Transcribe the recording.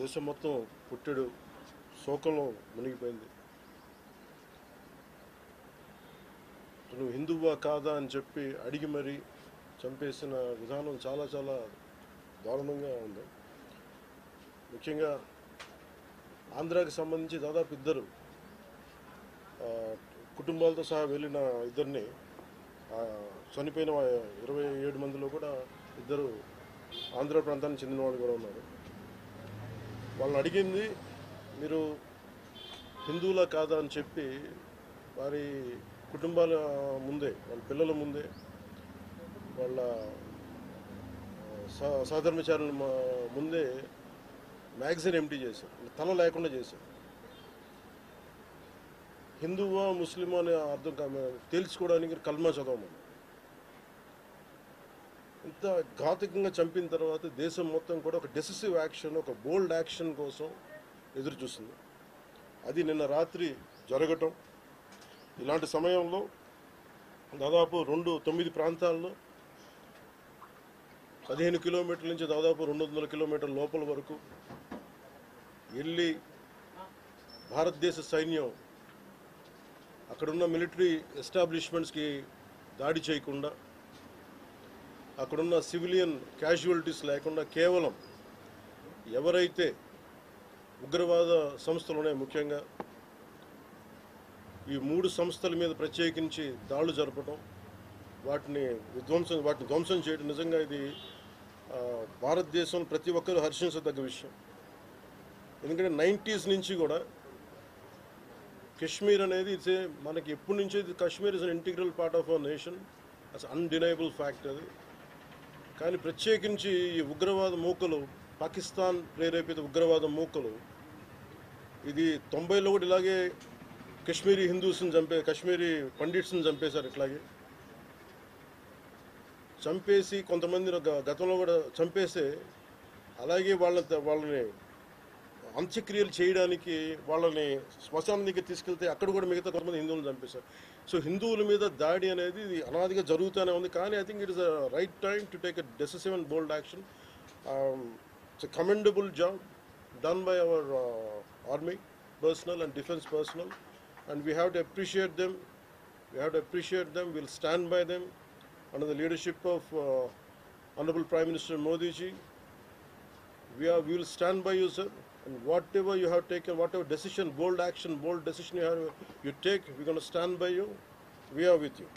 దేశం మొత్తం పుట్టెడు శోకంలో మునిగిపోయింది. నువ్వు హిందువా కాదా అని చెప్పి అడిగి మరీ చంపేసిన విధానం చాలా చాలా దారుణంగా ఉంది. ముఖ్యంగా ఆంధ్రాకి సంబంధించి దాదాపు ఇద్దరు కుటుంబాలతో సహా వెళ్ళిన ఇద్దరిని చనిపోయిన 27 మందిలో కూడా ఇద్దరు ఆంధ్ర ప్రాంతానికి చెందిన వాళ్ళు కూడా ఉన్నారు. వాళ్ళని అడిగింది మీరు హిందువులా కాదా అని చెప్పి వారి కుటుంబాల ముందే, వాళ్ళ పిల్లల ముందే, వాళ్ళ సహధర్మచారుల ముందే మ్యాగజైన్ ఎంటీ చేశారు, తల లేకుండా చేశారు. హిందువా ముస్లిమా అనే అర్థం తేల్చుకోవడానికి కల్మా చదవమని. ఇంత ఘాతుకంగా చంపిన తర్వాత దేశం మొత్తం కూడా ఒక డెసిసివ్ యాక్షన్, ఒక బోల్డ్ యాక్షన్ కోసం ఎదురు చూస్తుంది. అది నిన్న రాత్రి జరగటం. ఇలాంటి సమయంలో దాదాపు 9 ప్రాంతాల్లో 15 కిలోమీటర్ల నుంచి దాదాపు 200 కిలోమీటర్ల లోపల వరకు వెళ్ళి భారతదేశ సైన్యం అక్కడున్న మిలిటరీ ఎస్టాబ్లిష్మెంట్స్కి దాడి చేయకుండా, అక్కడున్న సివిలియన్ క్యాజువాలిటీస్ లేకుండా కేవలం ఎవరైతే ఉగ్రవాద సంస్థలు ఉన్నాయో, ముఖ్యంగా ఈ 3 సంస్థల మీద ప్రత్యేకించి దాడులు జరపడం, వాటిని ధ్వంసం చేయడం నిజంగా ఇది భారతదేశం ప్రతి ఒక్కరూ హర్షించదగ్గ విషయం. ఎందుకంటే 90s నుంచి కూడా కశ్మీర్ అనేది మనకి ఎప్పటి నుంచో Kashmir is an integral part of our nation, as undeniable fact అది. కానీ ప్రత్యేకించి ఈ ఉగ్రవాద మూకలు, పాకిస్తాన్ ప్రేరేపిత ఉగ్రవాద మూకలు, ఇది 90లో కూడా ఇలాగే కశ్మీరీ హిందూస్ని కశ్మీరీ పండిట్స్ని చంపేశారు. ఇట్లాగే చంపేసి కొంతమంది గతంలో కూడా చంపేస్తే అలాగే వాళ్ళని అంత్యక్రియలు చేయడానికి వాళ్ళని శ్మశానం దగ్గర తీసుకెళ్తే అక్కడ కూడా మిగతా కొంతమంది హిందువులను చంపేశారు. సో హిందువుల మీద దాడి అనేది ఇది అనాదిగా జరుగుతూనే ఉంది. కానీ I think it is a right time to take a decisive and bold action. It's a commendable job done by our army personnel and defense personnel, and we have to appreciate them. We'll stand by them under the leadership of Honorable Prime Minister Modi ji. We will stand by you, sir, and whatever you have taken, whatever decision, bold action, bold decision you take, we're going to stand by you. We are with you.